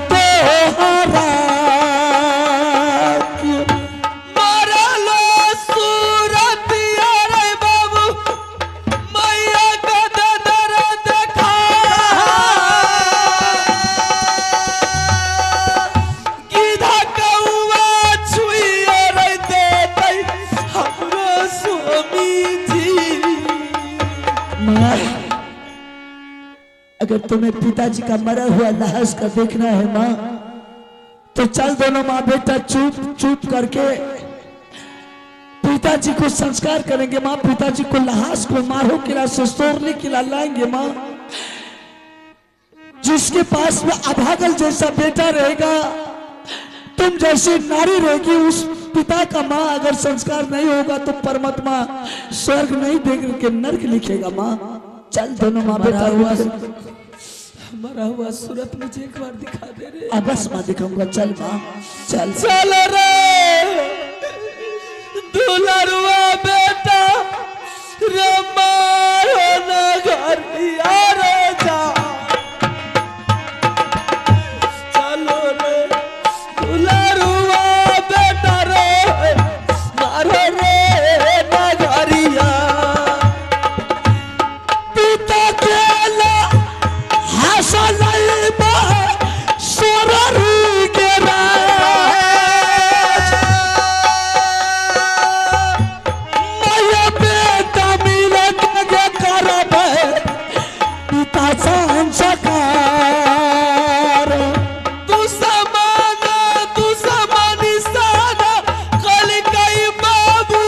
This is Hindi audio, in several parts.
तो हरा मारलो सूरत यारे बाबू मैया का दर देखा गीधा कौवा छुइए रे देते हमरो स्वामी जी। माँ, अगर तुम्हें पिताजी का मरा हुआ लाश का देखना है माँ, तो चल दोनों माँ बेटा चुप चुप करके पिताजी को संस्कार करेंगे माँ। पिताजी को लाश को मारो किला से सोरने किला लाएंगे माँ। जिसके पास में अभागल जैसा बेटा रहेगा, तुम जैसी नारी रहेगी, उस पिता का माँ अगर संस्कार नहीं होगा तो परमात्मा स्वर्ग नहीं देख के नरक लिखेगा माँ। चल दोनों माँ बेटा मरा हुआ सूरत मुझे एक बार दिखा दे रे। अब बस माँ दिखाऊंगा। चल माँ चल चल रे दुलरुआ बेटा रे मारो न घर यारे जा। चलो रे दुलरुआ बेटा रे मारो रे न घरिया। पिता केला हासा नहीं बा सोररी के राज माया बेटा मिले के करब पिता संस्कार। तू समानी सादा कल कई बाबू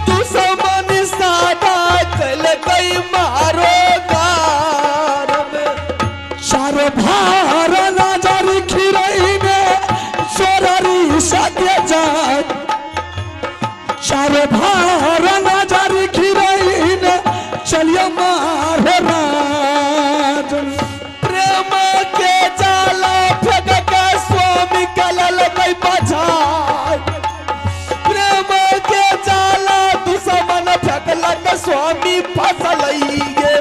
तू समानी सादा कल कई मारो कार में। चार भार नजर खिरई में सोररी सके जाए। चार भार नजर खिरई में चलिए मारो राज। प्रेम के जाला फेंक के स्वामी कलल कई बजाय। प्रेम के जाला दुश्मन फेंकल के स्वामी फसलइए।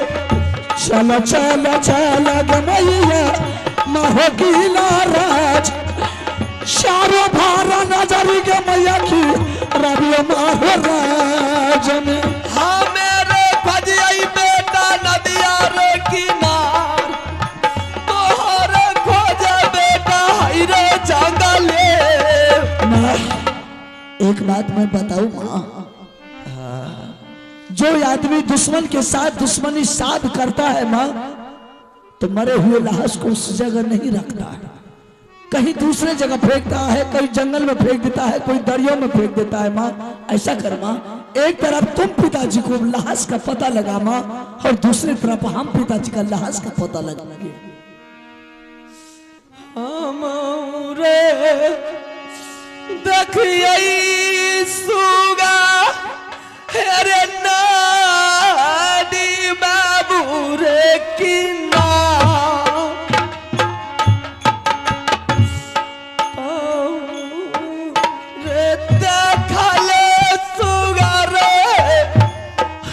चल चल चल गमैया महो गीला राज। चारो भार नजर गमैया की रवि माहो राज में। हाँ मेरे भजियाई बेटा नदिया रे किनार तोहरे खोजे बेटा हई रे जंगले। माँ, एक बात मैं बताऊं माँ, जो आदमी दुश्मन के साथ दुश्मनी साध करता है माँ, तो मरे हुए लाश को उस जगह नहीं रखता है, कहीं दूसरे जगह फेंकता है, कहीं जंगल में फेंक देता है, कोई दरिया में फेंक देता है माँ। ऐसा कर माँ, एक तरफ तुम पिताजी को लाश का पता लगा माँ, और दूसरी तरफ हम पिताजी का लाश का पता लगाएंगे। हमरे देखिए सुगा हेरे नाडी बाबू रे किन्ना रे देखले सुगा रे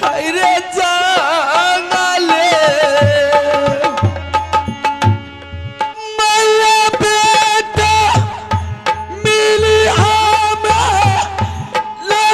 हेरे जंगले। मैया बेटा मिली हमें ले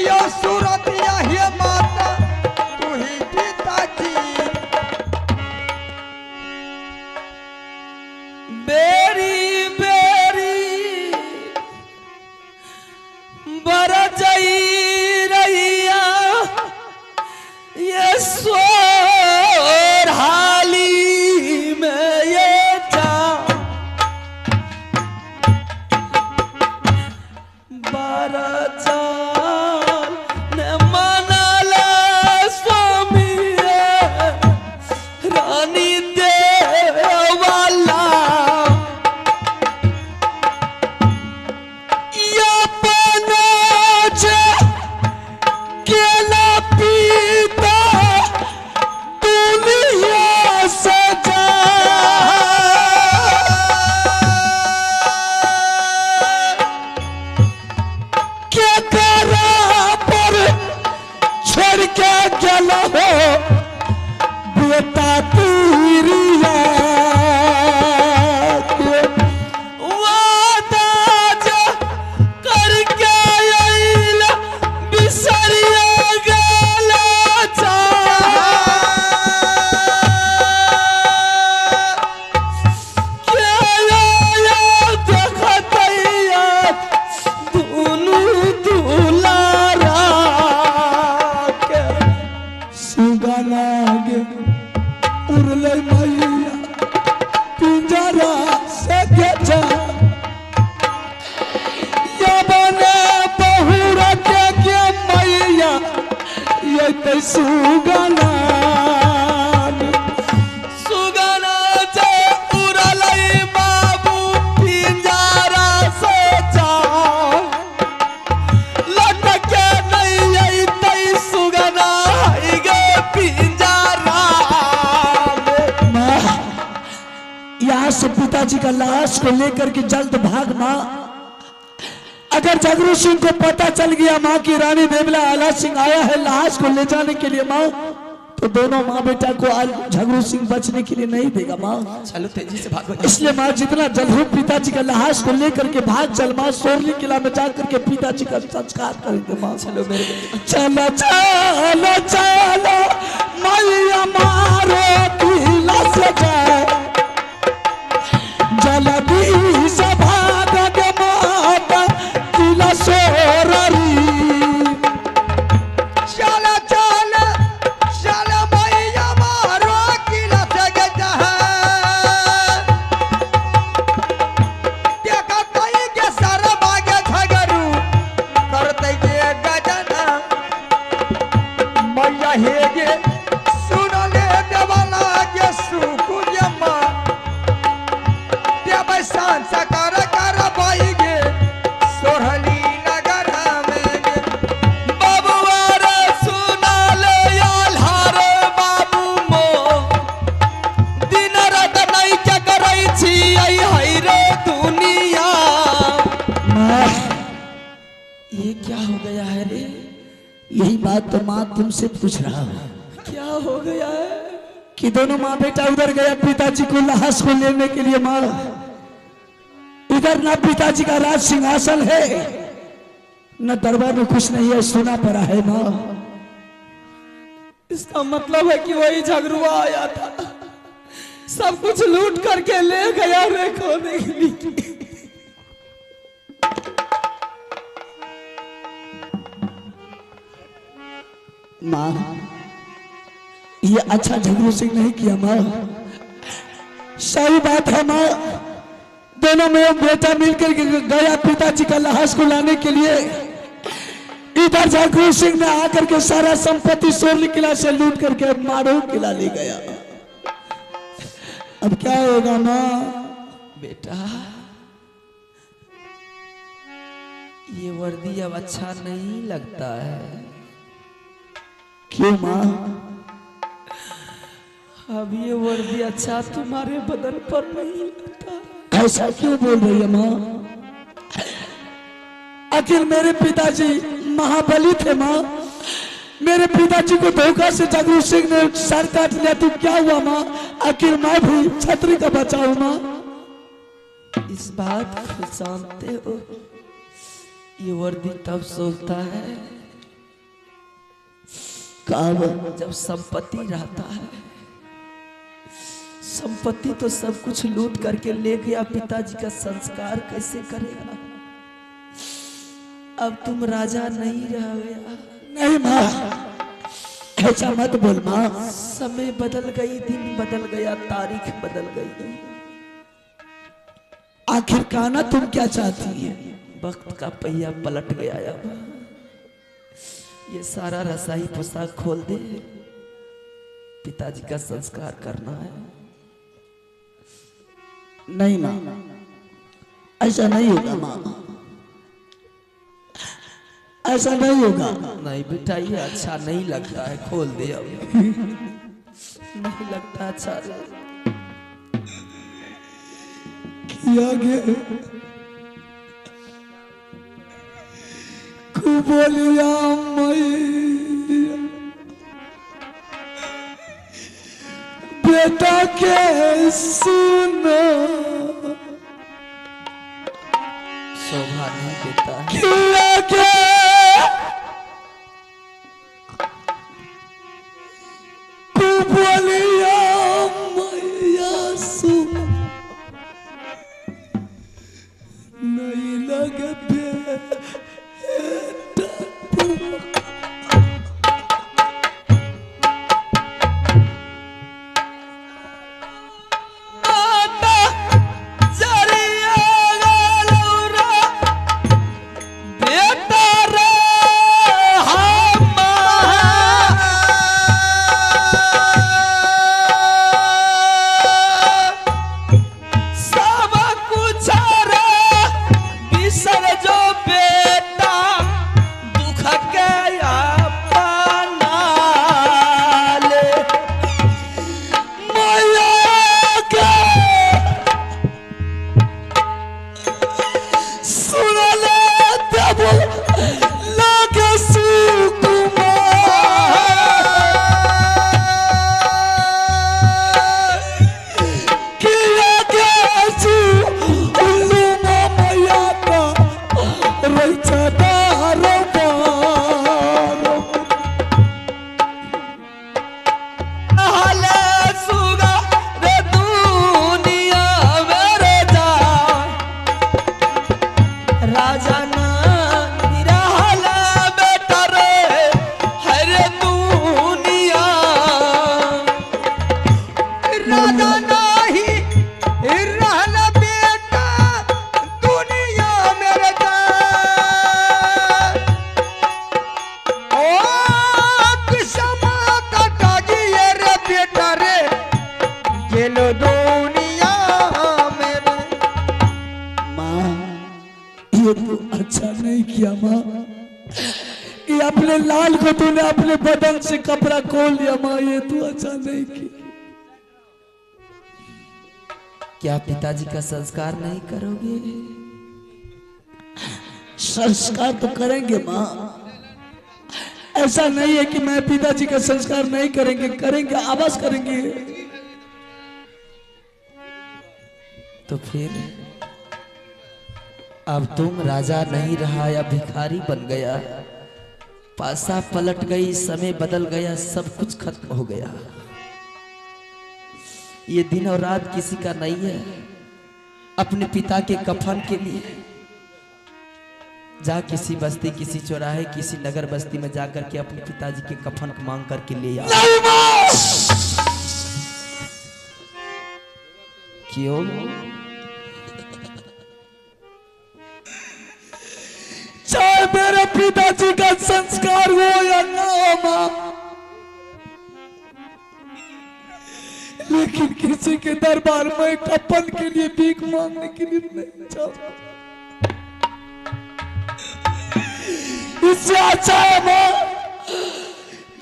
यो सूरतिया हे माता तू ही पिताजी बेरी बेरी बरजई रैया ये सोर हाली में ये जा बरजान ने मनाला स्वामी रानी देवाला या पनाज केला पीता दुनिया सजा के करा पर छोड़ के गला हो बेटा तेरिया वादा जा करके आइला बिसरिया गला जा क्या या देखतैया दुनु दुलारा के सुगना गे उड़ले मैया पिंजरा से गेजा या बने बहुरा के मैया ये तो सुगना सुगना जे उड़लई बाबू पिंजरा से जा लटके नहीं आई तई सुगना आई गे पिंजरा में। माँ यहाँ से पिताजी का लाश को लेकर के जल्द भागना। अगर जगरू सिंह को पता चल गया माँ की रानी देवला आला सिंह आया है लाश को ले जाने के लिए माँ, तो दोनों माँ बेटा को आज झगरू सिंह बचने के लिए नहीं देगा माँ। चलो तेजी से भागो। इसलिए माँ जितना जल्द हो पिताजी का लाश को लेकर के भाग चल माँ, सोरली किला में जाकर के पिताजी का संस्कार करेंगे माँ। चलो मेरे बेटे। चलो चलो चलो मैया मारो किला से जाए जल्दी से भाग के माता किला सोररी चल चल चल मैया मारो किला से गजा है देखतई के सर भागे झगरू करतई के गजना मैया हे गे सुन ले देवाला के सुकुजमा देव सांस कर कर भाई गे सोहली नगर में गे बाबुआ रे सुना ले आल्हार बाबू मो दिन रात नहीं क्या करई छी आई हाय रे दुनिया। ये क्या हो गया है रे? यही बात तो माँ तुमसे पूछ रहा हूँ क्या हो गया है? कि दोनों माँ बेटा उधर गया पिताजी को लाश को लेने के लिए माँ। इधर ना पिताजी का राज सिंहासन है न दरबार में कुछ नहीं है, सुना पड़ा है माँ। इसका मतलब है कि वही झगड़ुआ आया था, सब कुछ लूट करके ले गया रे खोने के लिए। माँ ये अच्छा झगड़ू सिंह नहीं किया माँ, सही बात है माँ। दोनों में बेटा मिलकर के गया पिताजी का लाश को लाने के लिए। इधर झगड़ू सिंह ने आकर के सारा संपत्ति सोरली किला से लूट करके मारो किला ले गया। अब क्या होगा माँ? बेटा ये वर्दी अब अच्छा नहीं लगता है। क्यों माँ? अब ये वर्दी अच्छा तुम्हारे बदन पर नहीं लगता। ऐसा क्यों बोल रही है माँ? आखिर मेरे पिताजी महाबली थे माँ, मेरे पिताजी को धोखा से झगड़ू सिंह ने सर काट लिया तो क्या हुआ माँ? आखिर मैं भी छतरी का बचा हूं माँ। इस बात को जानते हो, ये वर्दी तब सोचता है कब जब संपत्ति रहता है, संपत्ति तो सब कुछ लूट करके ले गया, पिताजी का संस्कार कैसे करेगा? अब तुम राजा नहीं रह गया। नहीं माँ, ऐसा मत बोल माँ। समय बदल गई, दिन बदल गया, तारीख बदल गई। आखिर काना तुम क्या चाहती है? वक्त का पहिया पलट गया। अब ये सारा रसाई पोशाक खोल दे, पिताजी का संस्कार करना है। नहीं माँ, ऐसा नहीं होगा माँ, ऐसा नहीं होगा। नहीं बेटा, ये अच्छा नहीं लगता है, खोल दे अब। नहीं लगता अच्छा रे। किया गया बोलिया मैया बेटा के सुनो, शोभा नहीं देता है। किया गया बोलिया मैया सुनो, नहीं लगे अच्छा नहीं किया माँ, ये अपने लाल को तूने अपने बदन से कपड़ा खोल लिया माँ, ये तू अच्छा नहीं किया। क्या पिताजी का संस्कार नहीं करोगे? संस्कार तो करेंगे माँ, ऐसा नहीं है कि मैं पिताजी का संस्कार नहीं करेंगे, करेंगे, आवाज करेंगे। तो फिर अब तुम राजा नहीं रहा या भिखारी बन गया, पासा पलट गई, समय बदल गया, सब कुछ खत्म हो गया। ये दिन और रात किसी का नहीं है। अपने पिता के कफन के लिए जा किसी बस्ती, किसी चौराहे, किसी नगर बस्ती में जाकर के अपने पिताजी के कफन मांग करके ले आ। क्यों? चाहे मेरे पिताजी का संस्कार हो या ना हो मां, लेकिन किसी के दरबार में कफन के लिए भीख मांगने के लिए नहीं जाऊंगा। इससे अच्छा है मां,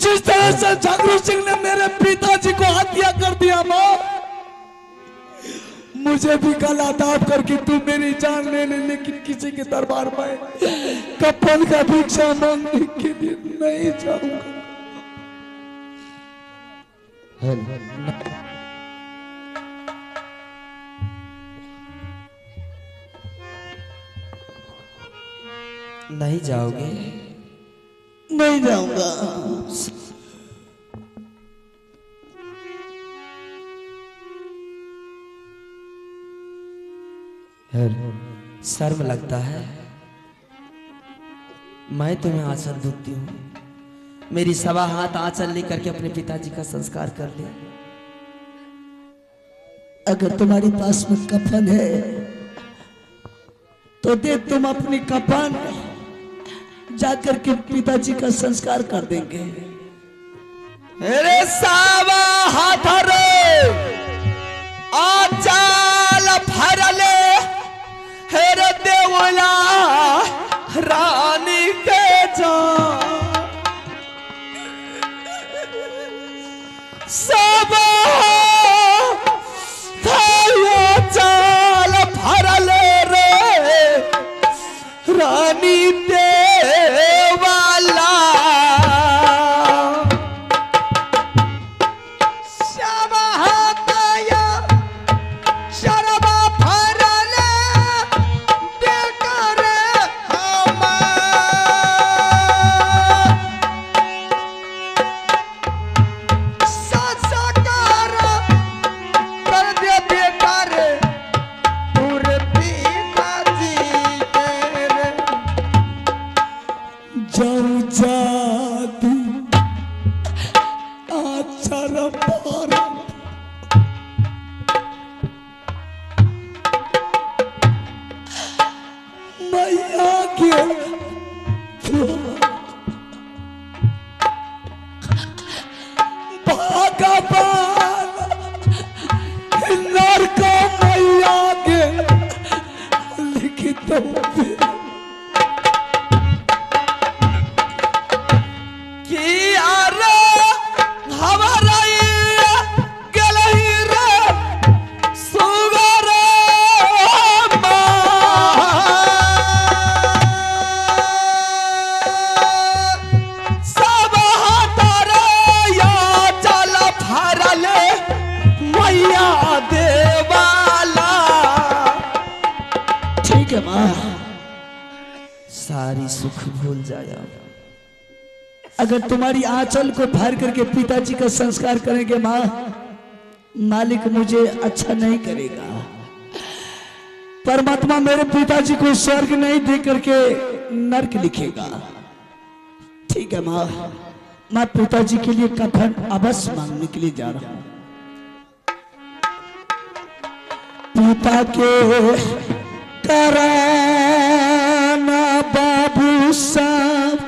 जिस तरह से झगड़ू सिंह ने मेरे पिताजी को हत्या कर दिया मां, मुझे भी गला दाब करके तू मेरी जान ले ले, लेकिन किसी के दरबार में कफन का भिक्षा मांगने के लिए नहीं जाऊंगा। नहीं जाओगे? नहीं जाऊंगा। शर्म लगता है? मैं तुम्हें आंचल दूती हूँ, मेरी सवा हाथ आंचल लेकर के अपने पिताजी का संस्कार कर ले। अगर तुम्हारे पास में कफन है तो दे, तुम अपनी कफन जाकर के पिताजी का संस्कार कर देंगे। अरे सावा हाथ रे आंचल भरले, हेरे देवला रानी के जा सब चाल भरले रे रानी देवाला। सारी सुख भूल जाया। अगर तुम्हारी आंचल को फाड़ करके पिताजी का संस्कार करेंगे माँ, मालिक मुझे अच्छा नहीं करेगा। परमात्मा मेरे पिताजी को स्वर्ग नहीं दे करके नरक लिखेगा। ठीक है माँ, मैं पिताजी के लिए कफन अवश्य मांगने के लिए जा रहा हूँ। पिता के कराना बाबू साहब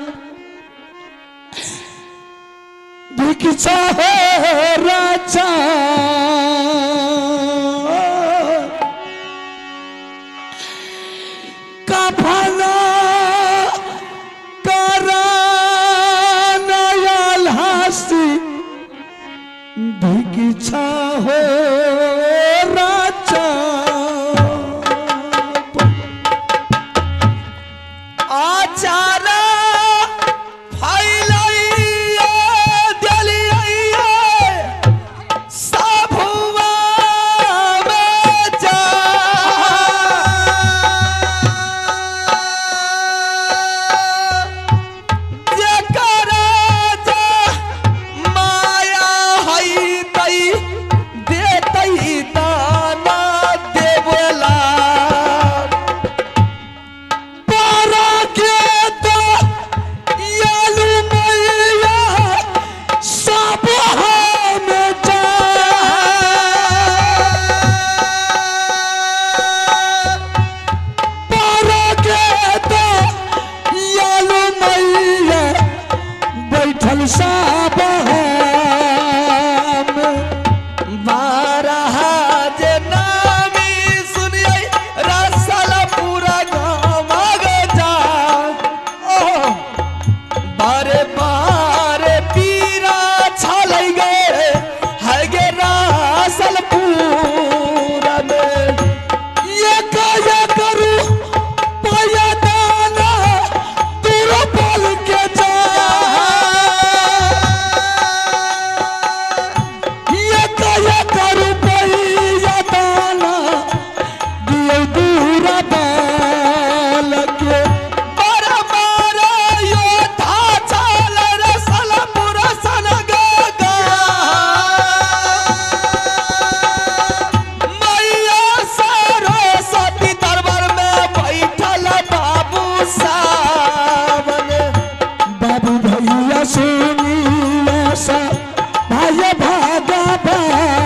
भिक्षा है राजा, कफना कराना यालहासी भिक्षा है राजा। आचारा सुनिया सा भाई भगवान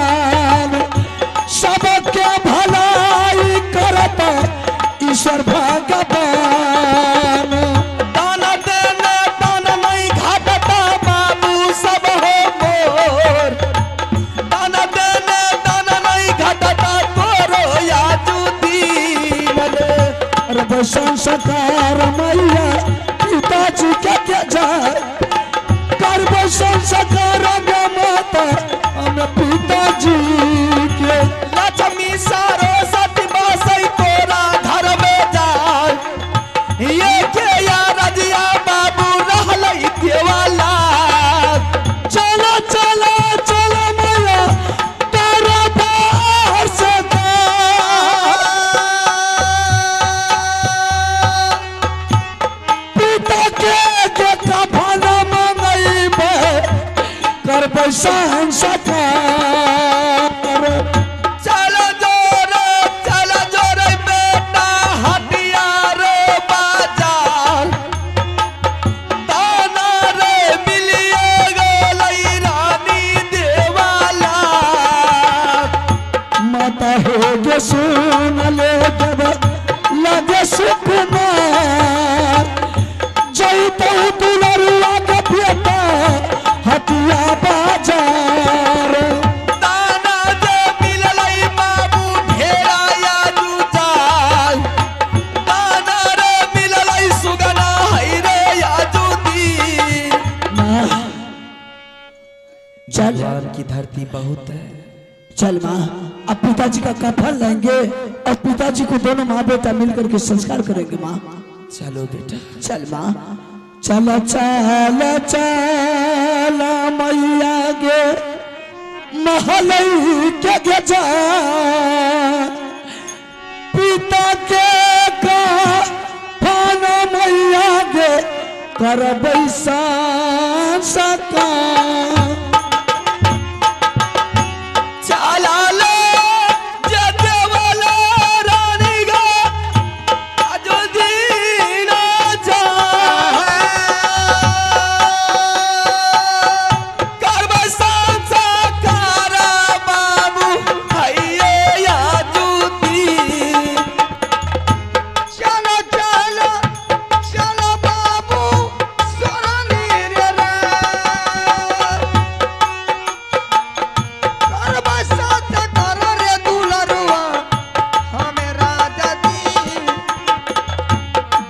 सबके भलाई करता ईश्वर भगवान। दाना देने दाना नहीं घाटता बाबू सब हो मोर। दाना देने दाना नहीं घाटता तोरो याजू दीन रे। रब संस्कार मैया पिताजी के जाए गर्भ संस्कार माता हम पिताजी के। लक्ष्मी सारो सती बसई तोरा घर में जाए। ये के या रजिया बाबू रहलै देवाला। चलो चलो चलो मैया तेरा बाहर से पिता के कफन मंगैबे करबै संस्कार। चलो जोरे बेटा हथियार बाजार। दाना रे मिलिए गेलै रानी देवाला। माता हो गे सुन ले जब लगे सुकुमार जैतो दुलरुआ के बेटा हटिया बाजार। दाना जे मिललै बाबू ढेरा याजू जाल। दाना रे मिललै सुगना है रे याजू दी। चल की धरती बहुत है। चल माँ अब पिताजी का कफन लेंगे और पिताजी को दोनों माँ बेटा मिलकर के संस्कार करेंगे माँ। चलो बेटा चल माँ चल चल चल मैया गे महल के गजा पिता के कफन मैया गे करबै संस्कार। चला ले जते वाला रानी गा आजो दीना जा। करबै संस्कार बाबू हैये याजू दी। चलो चलो चलो बाबू सोरनी रे रे। करबै संस्कार रे दुलरुआ हमें राजा दी।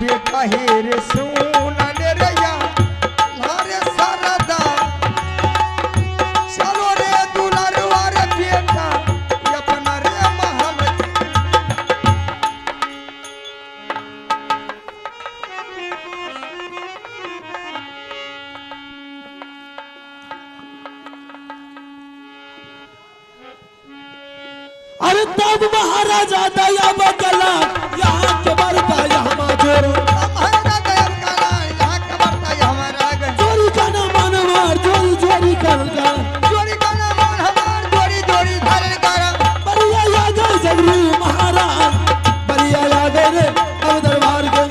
बेटा हे रे सुन ले रे या लारे सरदा। चलो रे दुलरुआ रे बेटा ये अपना रे महल। अरे तब महाराजा दया बकला यहाँ के बरता यहाँ माजोर हमारा गया काला यहाँ का बरता है हमारा गया। चोरी का ना मानवार चोरी चोरी कर चोरी का नाम हमार चोरी चोरी घर करा। बढ़िया याद है जगरी महाराज बढ़िया याद है रे अब दरबार के।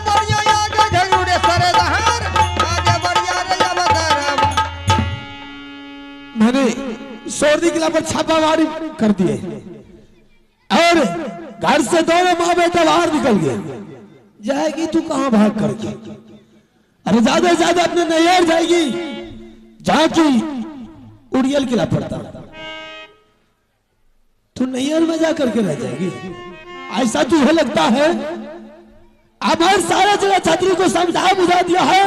बढ़िया याद झगड़े सरदार आगे बढ़िया रे या बदरम। मैंने सोरदी किला पर छापामारी कर दिए और घर से दोनों माँ बेटा बाहर निकल गए। जाएगी तू कहां भाग करके? अरे ज्यादा से ज्यादा अपने नैयर जाएगी जहां की उड़ियल किला पड़ता। तू नैयर में जा करके रह जाएगी ऐसा तुझे लगता है? अब हर सारा जगह छतरी को समझा बुझा दिया है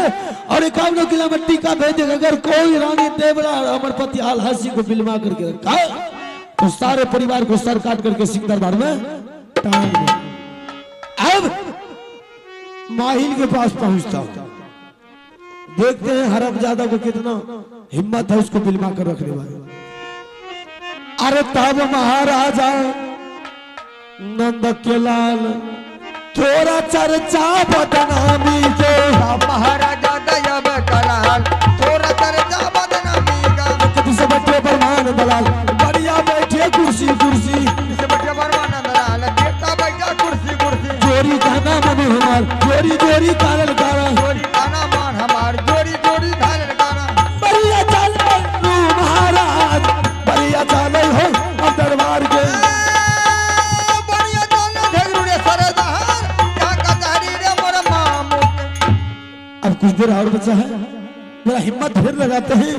और 51 किलो मिट्टी का भेज देगा। अगर कोई रानी देवरा अमरपति हाल हंसी को बिलमा करके रखा तो सारे परिवार को सर काट करके सिकंदर में टांग दो। अब माहिल के पास पहुंचता हूं, देखते हैं हरमजादा को कितना हिम्मत है उसको बिलमा कर रखने वाले। अरे तब महाराजा नंद के लाल थोड़ा चर्चा बदनामी के महाराजा दया बकलाल थोड़ा चर्चा बदनामी का। किसी बच्चे पर मान दलाल बढ़िया बैठे कुर्सी कुर्सी इस बच्चे बरमान दलाल बेटा बैठा कुर्सी कुर्सी। चोरी का नाम हमार चोरी चोरी कारण कारण चोरी का नाम हमार चाहे मेरा हिम्मत फिर लगाते हैं।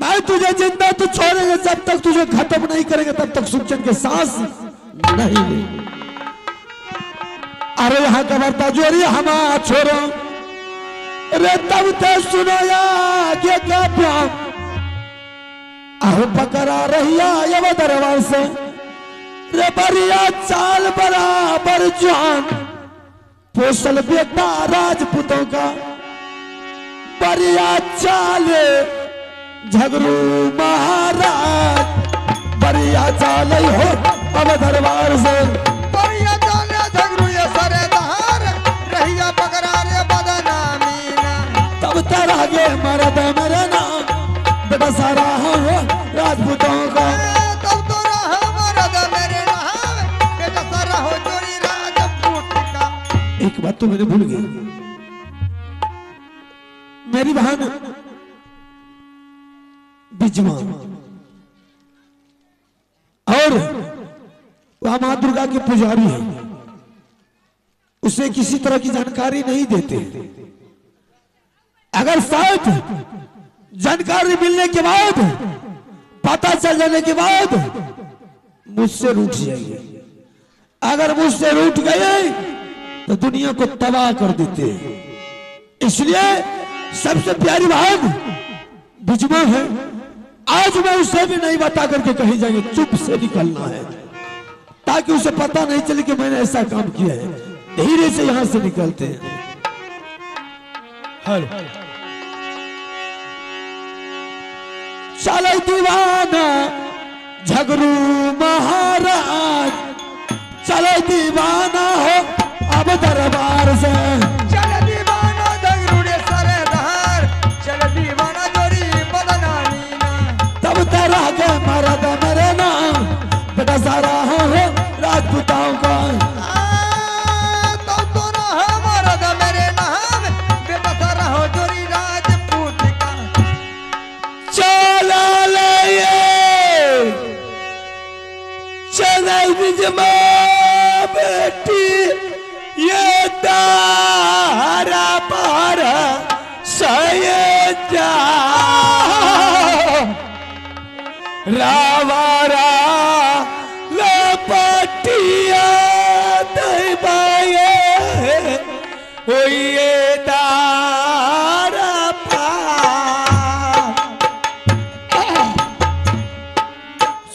मैं तुझे जिंदा तू छोड़ेंगे जब तक तुझे खत्म नहीं करेंगे तब तक सुखचैन के सांस नहीं ले। अरे यहाँ कबरता जोरी हमा छोड़ो रे तब ते सुनाया के क्या प्यार आहो पकड़ा रहिया ये दरबार से रे बरिया चाल बराबर जान पोसल बेटा राजपूतों का बरिया चाल झगरू महाराज बरिया चाल हो अब दरबार से बढ़िया जाने झगड़ू ये सरेदार रहिया पकड़ा रे बदनामी ना। तब तेरा गे मरद मेरे नाम बेटा सारा हो राजपूतों का तब तो रहा मरद मेरे नाम बेटा सारा हो चोरी राजपूत का। एक बात तो मैंने भूल गई मेरी बहन बिजमा और वह मां दुर्गा की पुजारी है उसे किसी तरह की जानकारी नहीं देते। अगर शायद जानकारी मिलने के बाद पता चल जाने के बाद मुझसे रूठ जाएंगे। अगर मुझसे रूठ गए तो दुनिया को तबाह कर देते हैं। इसलिए सबसे प्यारी बहन बिजमा है। आज मैं उसे भी नहीं बता करके कहीं जाएंगे चुप से निकलना है ताकि उसे पता नहीं चले कि मैंने ऐसा काम किया है। धीरे से यहां से निकलते हैं। हेलो चलो दीवाना झगरू महाराज चलो दीवाना हो अब दरबार से चल दीवाना झगड़ू रे सरेदार चल दीवाना चोरी बदनामी ना। तब तेरा के मरद मेरे नाम बेटा सारा हो राजपूताओं का तब तो रहा मरद मेरे नाम बेटा सारा हो चोरी राजपूत का। चला ले चल बिजमा बेटी ये तारा पार सैयदा रावारा लपटिया दबाए ओए तारा पार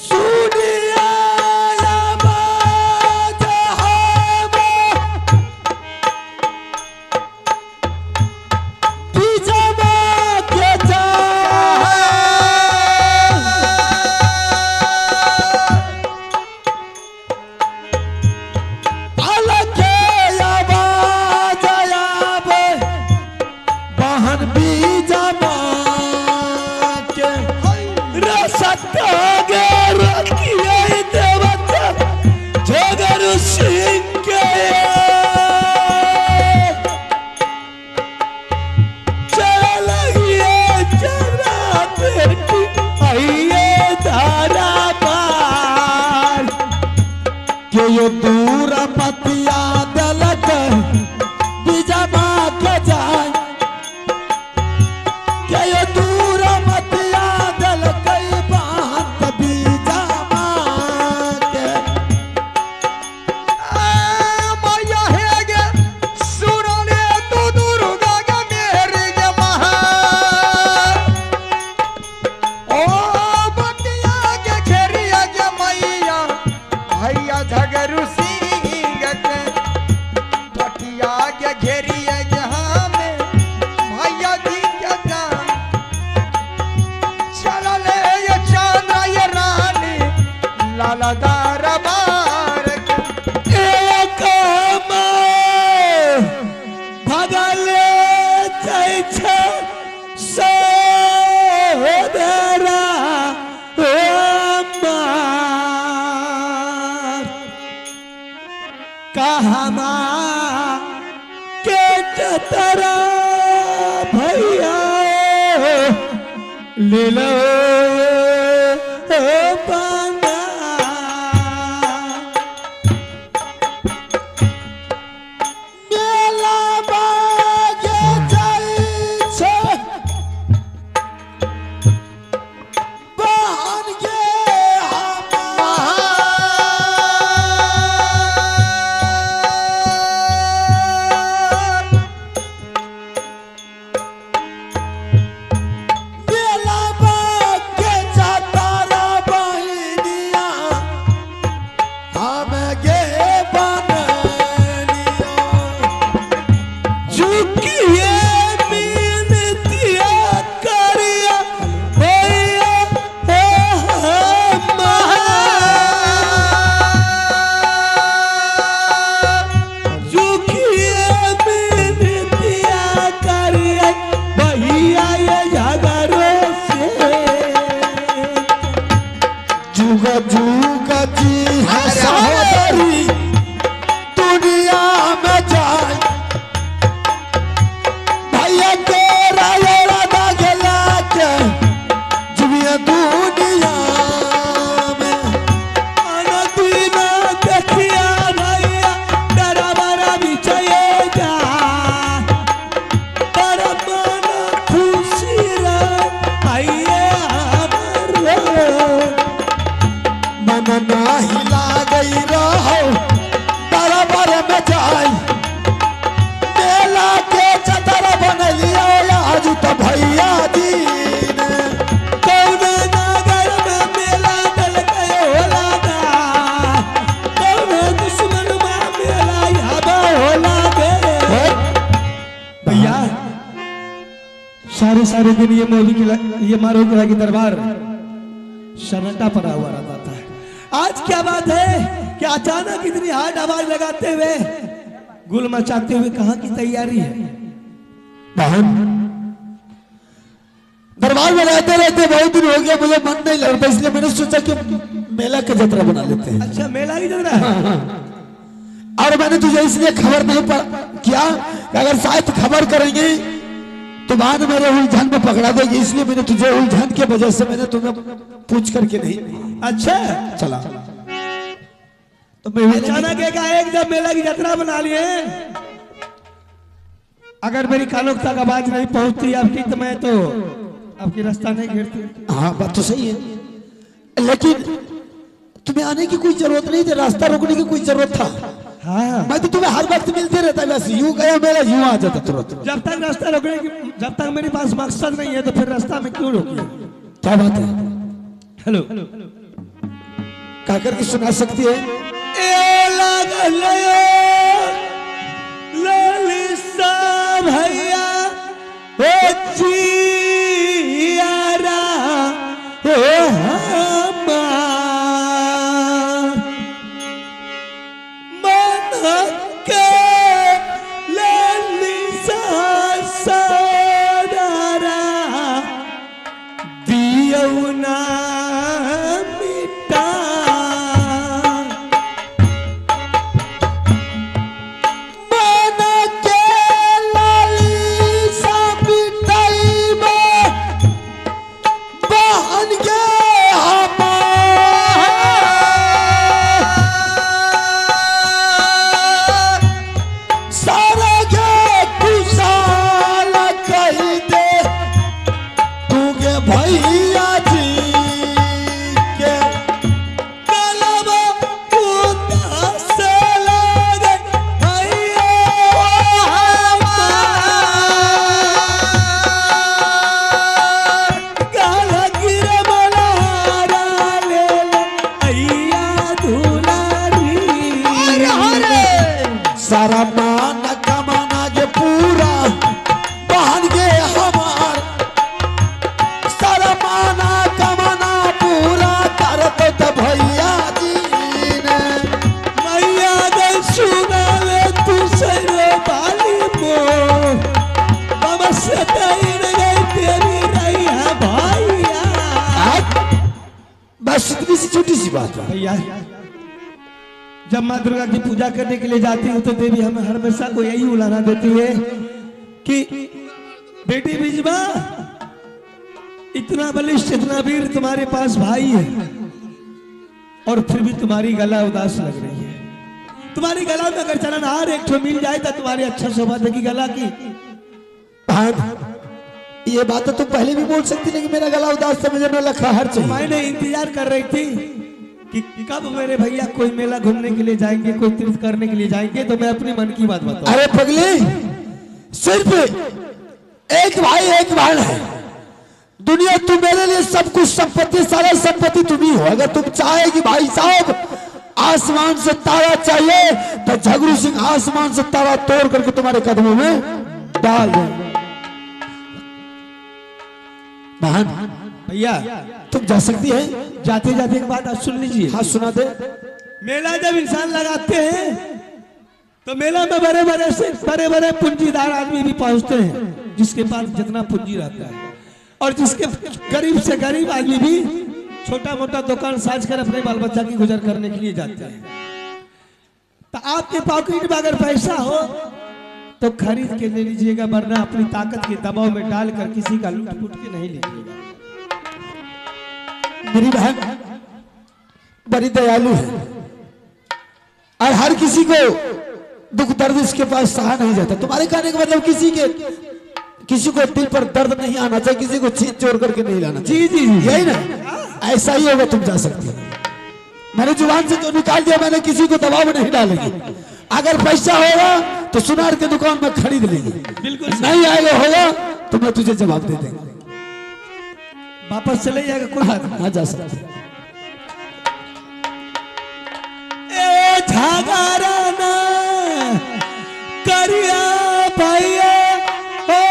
सुनिया आवाज बिजमा के जा ये दूर पतिया दलक बिजमा के जाए के ये दूर पतिया दलक बात बिजमा के माया है गे सुनने तू दुर्गा के मेरी के महा ओ बतिया के घेरिया के मैया भैया झगरू सिंह के बतिया के घेरिया के हमें भैया जी के जान चला ले ये चांद्रा ये रानी लाला दरबार के एक भगल सोदरा कहमा के तरा भैया ले लो बना मेला बागे जाई छे सारे सारे दिन ये ये मारो किला की दरबार सन्नाटा पड़ा हुआ रहता था। आज क्या बात है कि अचानक इतनी हार्ड आवाज लगाते हुए गुल मचाते हुए कहाँ की तैयारी है? बहन दरबार में रहते रहते बहुत दिन हो गया, मुझे मन नहीं लग रहा, इसलिए मैंने सोचा कि मेला का जतरा बना लेते हैं। अच्छा मेला की जतरा? हाँ। और मैंने तुझे इसलिए खबर नहीं किया कि अगर शायद खबर करेंगे तो बाद मेरे उलझन में पकड़ा देगी, इसलिए मैंने तुझे उलझन के वजह से मैंने तुम्हें पूछ करके नहीं। अच्छा चला तो मैं अचानक एक जब मेला की यात्रा बना लिए, अगर मेरी कानों तक आवाज नहीं पहुंचती आपकी तो मैं तो आपकी रास्ता नहीं घेरती। हाँ बात तो सही है, लेकिन तुम्हें आने की कोई जरूरत नहीं थी, रास्ता रोकने की कोई जरूरत था? हाँ मैं तो तुम्हें हर वक्त मिलते रहता है, बस यूं गया मेरा यूं आ जाता तुरंत। जब तक रास्ता रोकने की, जब तक मेरे पास मकसद नहीं है तो फिर रास्ता में क्यों रोकिए? क्या बात है? हेलो क्या करके सुना सकती है? ललिसा भैया जियारा सारा मान कमाना के पूरा बहन के हमार, सारा माना कमाना पूरा करत तो भैया जी ने मैया दे सुना ले तू सरो बाली मो बाबा से तेरी गई तेरी रही है भैया। बस इतनी सी छोटी सी बात है भैया। जब माँ दुर्गा की पूजा करने के लिए जाती हूँ तो देवी हमें हमेशा को यही उलाना देती है कि बेटी बिजबा इतना बलिष्ठ इतना वीर तुम्हारे पास भाई है और फिर भी तुम्हारी गला उदास लग रही है। तुम्हारी गला में अगर चलन हार एक ठो मिल जाए तो तुम्हारी अच्छा सौभाग्य की गला की। ये बात तो तुम पहले भी बोल सकती थी कि मेरा गला उदास था, मुझे न लखा हर चाहिए। मैंने इंतजार कर रही थी कि कब मेरे भैया कोई मेला घूमने के लिए जाएंगे, कोई तीर्थ करने के लिए जाएंगे तो मैं अपनी मन की बात बताऊं। अरे पगली, सिर्फ एक भाई एक बहन है दुनिया, तू मेरे लिए सब कुछ संपत्ति सारा संपत्ति तुम ही हो। अगर तुम चाहे कि भाई साहब आसमान से तारा चाहिए तो झगड़ू सिंह आसमान से तारा तोड़ करके तुम्हारे कदमों में डाल दे। बहन भैया तुम जा सकती है, जाते जाते एक बात आज सुन लीजिए। हाँ सुना दे। मेला जब इंसान लगाते हैं तो मेला में बड़े बड़े पूंजीदार आदमी भी पहुंचते हैं जिसके पास जितना पूंजी रहता है, और जिसके गरीब से गरीब आदमी भी छोटा मोटा दुकान साज कर अपने बाल बच्चा की गुजर करने के लिए जाते हैं। तो आपके पॉकेट में अगर पैसा हो तो खरीद के ले लीजिएगा, वरना अपनी ताकत के दबाव में डालकर किसी का लूट फूट के नहीं लीजिएगा। मेरी बहन बड़ी दयालु है और हर किसी को दुख दर्द इसके पास सहा नहीं जाता। तुम्हारे कहने का मतलब किसी को दिल पर दर्द नहीं आना चाहिए, किसी को छीन चोर करके नहीं लाना। जी जी यही ना, ऐसा ही होगा। तुम जा सकती हो, मैंने जुबान से तो निकाल दिया, मैंने किसी को दबाव में नहीं डालेगी। अगर पैसा होगा तो सुनार के दुकान में खरीद लेगी, बिल्कुल नहीं आएगा होगा तो मैं तुझे जवाब दे देंगे, वापस चले जाएगा कोई बात नहीं। हाँ जा सकते। झगड़ना करिया भैया ओ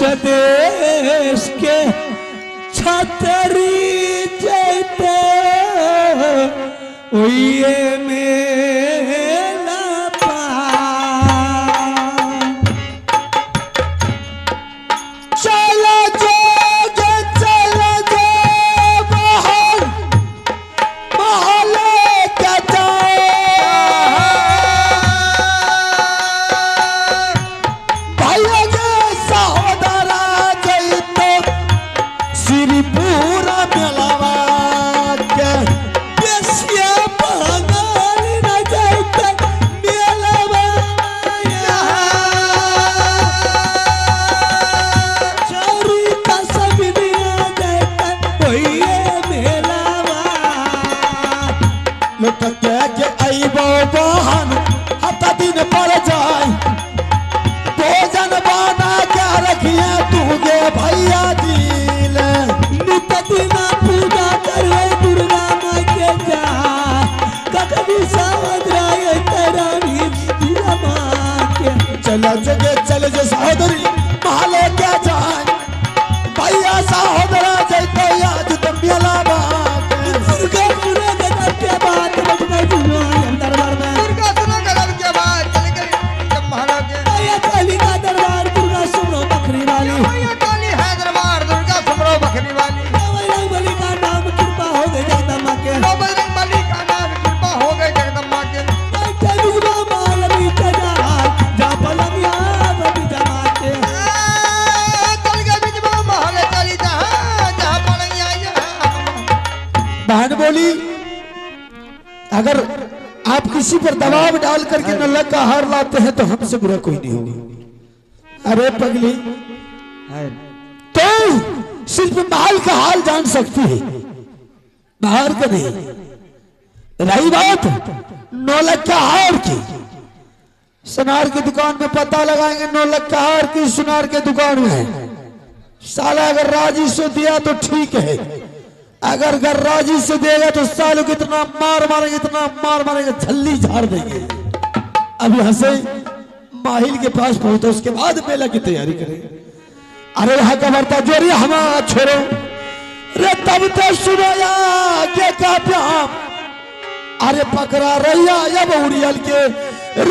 देश के छतरी जैते ओए मेला पार चला जोगे चला जो बाहर महले क्या भाइयों के सहोदरा जैतो श्रीपुरा मेलावा के बेसिया बंगाल न जैते मेलावा चोरी का सब दिया जैते ओए मेलावा लटके के आइबो बहन हता दिन पड़ जाए भोजन बना के रखिए तुगे भैया जी नित दिना पूजा करे दुर्गा माँ के जा कभी सावधान तेरा दुर्गा माँ के चला जगे चले जो सहोदरी महले क्या जाए भैया सहोदरा जैते आज तुम मेला बात दुर्गा पूरे गजब के बात बजने दरबार में दुर्गा सुनो गजब के बाद चल गई जब महाराज के भैया काली का दरबार दुर्गा सुनो बकरी वाली भैया काली है दरबार दुर्गा सुमरो बकरी वाली बजरंग बली का नाम कृपा हो गई जगदम्बा के लो बजरंग बली का नाम कृपा हो गई जगदम्बा के बैठे बिजवा माल भी चढ़ा जा पलंगिया बड़ी जमाते चल गए बिजवा महल चली जहाँ पड़ेंगे बहन बोली अगर आप किसी पर दबाव डाल करके नल्ला का हार लाते हैं तो हमसे बुरा कोई नहीं होगा अरे पगली तो सिर्फ महल का हाल जान सकती है बाहर का नहीं रही बात नौलख का हार की सुनार की दुकान में पता लगाएंगे नौलख का हार की सुनार के दुकान में है साला अगर राजी से दिया तो ठीक है अगर गर्राजी से देगा तो सालों को इतना मार मारेंगे झल्ली झाड़ देंगे अब यहां से माहिल के पास पहुंचे उसके बाद मेला की तैयारी करेंगे अरे यहाँ का बरता जोरी हम छोड़ो रे तब तो सुनाया के का प्याम अरे पकड़ा रैया या बहुरियल के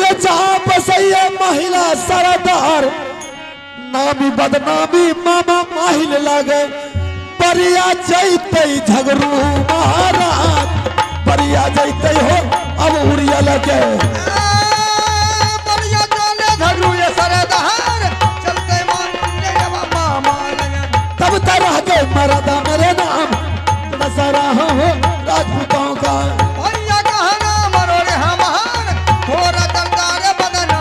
रे जहां बसैया महिला सरदार नामी बदनामी मामा माहिल लागे परिया जैते झगरू महाराज परिया जैते हो अब उड़िया लगे परिया चले झगरू ये सरदार चलते मारे मामा लगे तब तरह के मरदा मेरे नाम दशहरा हो राजपूतों का भैया कहा नाम रो रे हमार थोड़ा दरदार बदना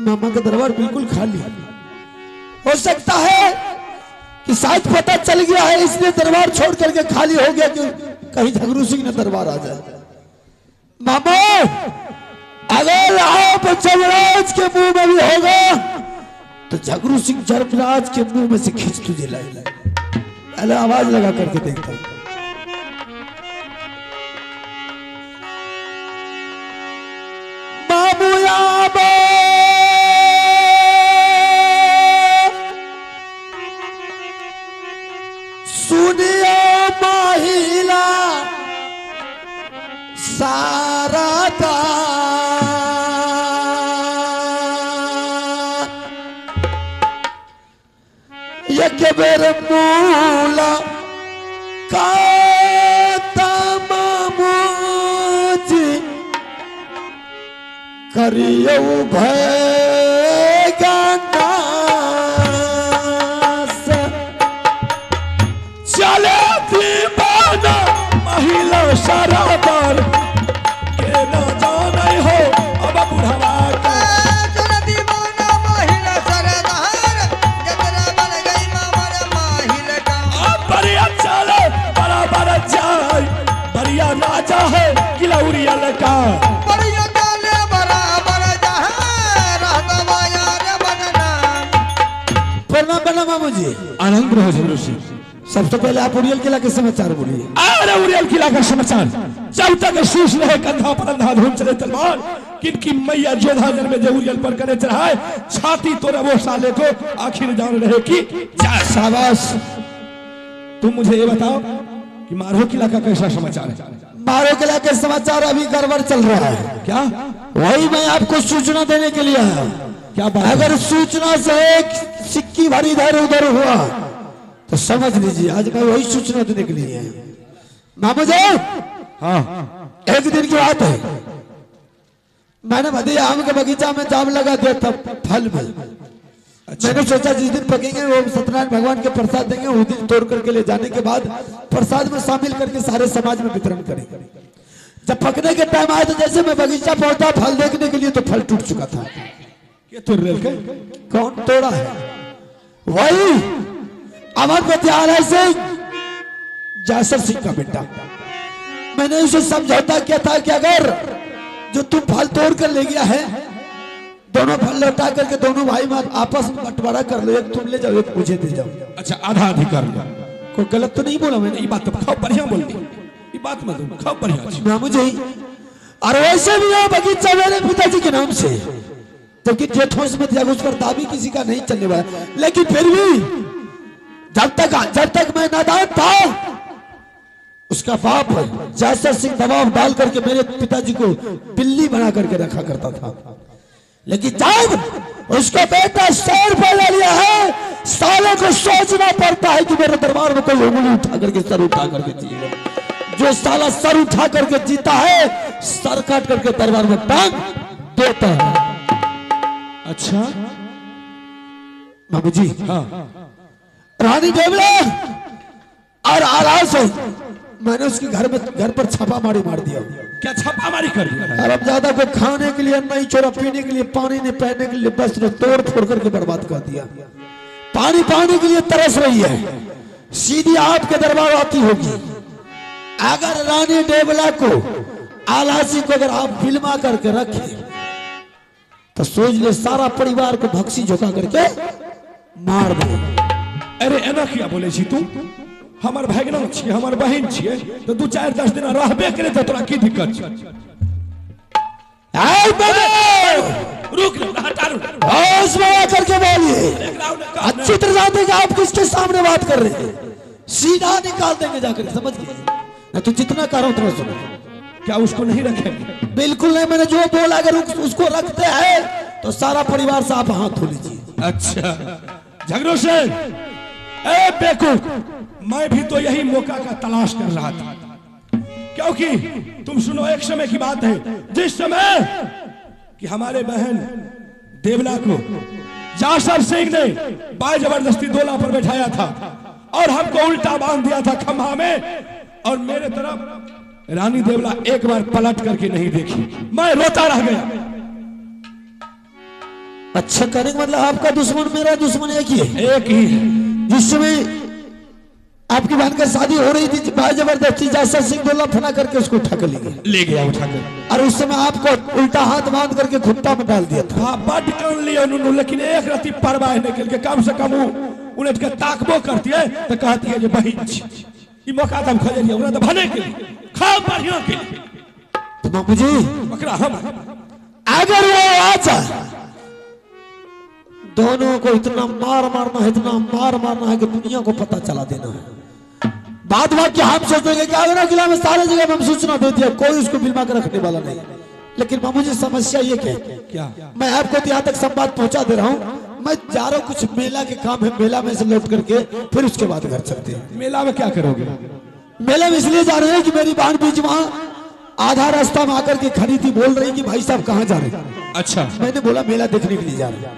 मामा का दरबार बिल्कुल खाली हो सकता है कि शायद पता चल गया है इसलिए दरबार छोड़ करके खाली हो गया कि कहीं झगरू सिंह ने दरबार आ जाए मामा अगर आप जमराज के मुंह में भी होगा तो झगरू सिंह जमराज के मुंह में से खींच तुझे लाई पहले आवाज लगा करके देखता हूं मामू याबा सुनिया महिला सारदा एक बेर मूला का तमामूजी करियो भय चले दीवाना महिला सराबर के न जाने हो अब बुढ़वा का चल दीवाना महिला सरदार जतरा बन गई मामर माहिल का बढ़िया चले बराबर जाए बढ़िया राजा है किलौरिया लगा बढ़िया चले बराबर जहाँ रहता माया रे बनना प्रणाम प्रणाम मामू जी आनंद रहो झगड़ू सिंह सबसे पहले आप उड़ियल किला के समाचार बोलिए अरे उड़ियल किला का समाचार जब तक शीश रहे कंधा पर अंधा धूम चले तलवार किनकी मैया जोधाजन में जहूरियल पर करे चढ़ाए छाती तोड़े वो साले को आखिर जान रहे कि जा। शाबाश। तुम मुझे ये बताओ कि मारो किला का कैसा समाचार है? मारो किला के समाचार अभी गड़बड़ चल रहा है। क्या? वही मैं आपको सूचना देने के लिए आया। क्या बात है? अगर सूचना से एक सिक्की भर इधर उधर हुआ तो समझ लीजिए आज मैं वही सूचना देने के लिए आया। मामू जी, हाँ, एक दिन की बात है, मैंने भदी आम के बगीचा में जाम लगा दिया था फल में। मैंने सोचा जिस दिन पकेंगे वो सत्यनारायण भगवान के प्रसाद देंगे, उस दिन तोड़ करके ले जाने के बाद प्रसाद में शामिल करके सारे समाज में वितरण करेंगे। जब पकने के टाइम आया तो जैसे मैं बगीचा पहुंचा फल देखने के लिए तो फल टूट चुका था। ये तो रेल के कौन तोड़ा है? वही अमर विद्यालय से जासर सिंह का बेटा। मैंने उसे समझौता किया था कि अगर जो तुम फल तोड़ कर ले गया है, दोनों फल लौटा करके दोनों भाई में आपस में बंटवारा कर लो, एक तुम ले जाओ एक मुझे दे जाओ। अच्छा, आधा अधिकार लो। कोई गलत तो नहीं बोला मैंने? ये बात तो खाओ बढ़िया बोल दी, ये बात मत खाओ बढ़िया। मुझे और वैसे भी वो बगीचा मेरे पिताजी के नाम से, जबकि जेठों में उस पर दावी किसी का नहीं चलने वाला। लेकिन फिर भी जब तक मैं नादान था, उसका बाप जासर सिंह दबाव डाल करके मेरे पिताजी को बिल्ली बना करके रखा करता था। लेकिन जब उसका बेटा सर पर ले लिया है, सालों को सोचना पड़ता है कि मेरे दरबार में कोई उंगली उठा करके सर उठा करके जीएगा। जो साला सर उठा करके जीता है, सर काट करके दरबार में टांग देता है। अच्छा बाबू जी, हाँ, रानी देवला और आलास मैंने उसके घर पर छापामारी मार दिया। क्या छापामारी कर दिया? और अब ज्यादा को खाने के लिए नहीं छोड़ा, पीने के लिए पानी नहीं, पहनने के लिए बस तोड़ फोड़ करके बर्बाद कर दिया। पानी पाने के लिए तरस रही है, सीधी आपके दरबार आती होगी। अगर रानी देवला को आलासी को अगर आप फिल्मा करके रखे तो सोच ले सारा परिवार को भक्सी झोंका करके मार दे। अरे एना क्या बोले छी तू? हमार भगना छिए, हमार बहन छिए, तो 2-4-10 दिन रहबे करे तो तोरा की दिक्कत छै? रुक हटा रुक, होश में करके बोलिए। अच्छी तरह जानते हैं कि आप किसके सामने बात कर रहे हैं, सीधा निकाल देंगे जाकर, समझ गए? मैं तो जितना कह रहा हूं उतना सुनो। क्या उसको नहीं रखेंगे? बिल्कुल नहीं, मैंने जो बोला अगर उसको रखते हैं तो सारा परिवार से आप हाथ धो लीजिए। अच्छा झगड़ो से ए बेवकूफ, मैं भी तो यही मौका का तलाश कर रहा था। क्योंकि तुम सुनो, एक समय की बात है जिस समय कि हमारे बहन देवला को जासर सिंह ने बाय जबरदस्ती दोला पर बैठाया था और हमको उल्टा बांध दिया था खंभा में, और मेरे तरफ रानी देवला एक बार पलट करके नहीं देखी, मैं रोता रह गया। अच्छा करने का मतलब आपका दुश्मन मेरा दुश्मन एक ही है? एक ही है। जिस समय आपकी बहन का शादी हो रही थी, भाई जबरदस्ती जासर सिंह दोला फना करके उसको उठा कर ले गया उठाकर, और उस समय आपको उल्टा हाथ बांध करके खुट्टा में डाल दिया था। हाँ, बड़ कान लिया उन्होंने, लेकिन एक रति परवाह नहीं करके कम से कम उलट के ताकबो करती है तो कहती है जो बहन ये मौका तुम खोजे लिया, उन्हें तो भने के लिए खाओ बढ़िया के लिए। तो बाबू जी बकरा हम अगर वो आ जाए, दोनों को इतना मार मारना है, इतना मार मारना है कि दुनिया को पता चला देना है। बात बात हम सोचेंगे कि आगरा किला में सारे जगह में हम सूचना दे दिया, कोई उसको बिलवा कर रखने वाला नहीं। लेकिन बाबू जी समस्या ये क्या, मैं आपको यहाँ तक संवाद पहुंचा दे रहा हूँ। मैं जा रहा हूँ, कुछ मेला के काम है, मेला में से लौट करके फिर उसके बाद घर चलते हैं। मेला में क्या करोगे? मेले में इसलिए जा रहे हैं कि मेरी बहन बीच वहां आधा रास्ता में आकर के खड़ी थी, बोल रही कि भाई साहब कहाँ जा रहे हैं? अच्छा, मैंने बोला मेला देखने के लिए जा रहे हैं,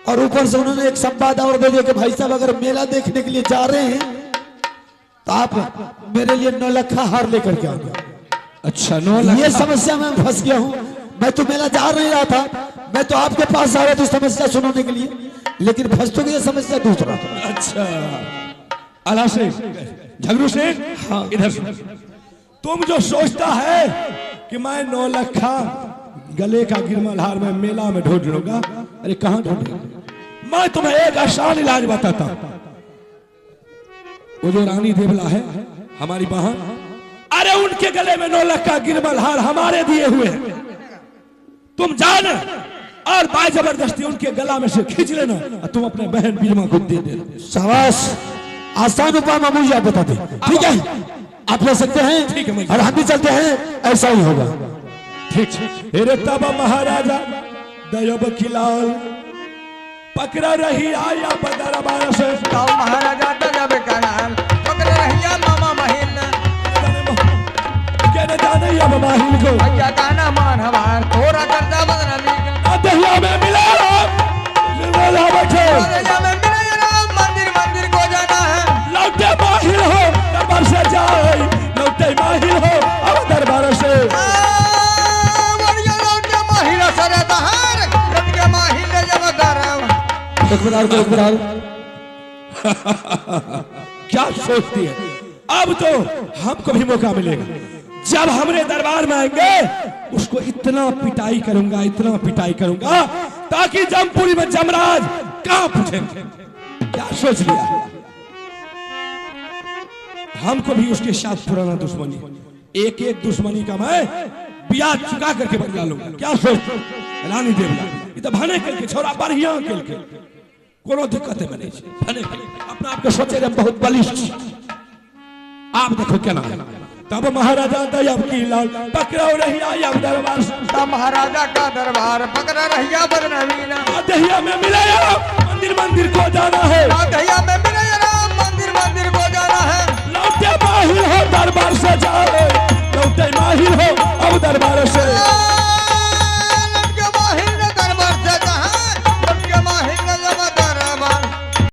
और ऊपर से उन्होंने एक संवाद और दे दिया कि भाई साहब अगर मेला देखने के लिए जा रहे हैं तो आप मेरे लिए 9 लाख हार लेकर के आओगे। अच्छा 9 लाख? ये समस्या में फंस गया हूँ। मैं तो मेला जा नहीं रहा था, मैं तो आपके पास आ रहा था समस्या सुनाने के लिए, लेकिन फंस तो गई समस्या दूसरा। अच्छा आला से झगड़ू से, हाँ इधर से। तुम जो सोचता है कि मैं 9 लाख गले का गिरमल हार में मेला में ढूंढ लूंगा, अरे कहां ढूंढूंगा? मैं तुम्हें एक आसान इलाज बताता हूं। वो जो रानी देवला है हमारी बहन, अरे उनके गले में 9 लाख का गिरमल हार हमारे दिए हुए हैं। तुम जाने और बाय जबरदस्ती उनके गला में से खींच लेना और तुम अपने बहन बीरमा को दे देना। शाबाश, आसान उपाय मामू जी आप बताते। ठीक है, आप ले सकते हैं। ठीक है, और हम भी चलते हैं, ऐसा ही होगा। ठीक है। रे तब महाराजा दयब खिलाल पकड़ा रही आया बदरबार से। तो महाराजा दजब कराल पकड़ रहिया मामा महिल कहने जाने अब माहिल को भैया गाना मान हमार थोड़ा करता बदनली दहिया में मिला बैठे मंदिर मंदिर को जाना है। लौटे माहिल हो दरबार से जाए, लौटे माहिल हो अब दरबार से। बढ़िया लौटे महिला सरे दहार लौटे महिला जब दरम क्या सोचती है? अब तो हमको भी मौका मिलेगा। जब हमरे दरबार में आएंगे उसको इतना पिटाई करूंगा, इतना पिटाई करूंगा ताकि जमपुरी में जमराज कांप उठेंगे। क्या सोच लिया? हमको भी उसके साथ पुराना दुश्मनी, एक एक दुश्मनी का मैं ब्याज चुका करके बदला लूंगा। क्या सोच रानी देवला ये तो भने करके छोरा बढ़िया के कोनो दिक्कत है नहीं भने अपना आपके सोचे रहे बहुत बलिष्ठ। आप देखो क्या ना तब महाराजा दयब की लाल पकड़ो रही आया दरबार से। तब महाराजा का दरबार पकड़ रहिया बदनवीना दहिया में मिले मंदिर मंदिर को जाना है। दहिया में मिले मंदिर मंदिर को जाना है। लौटे माहिल हो दरबार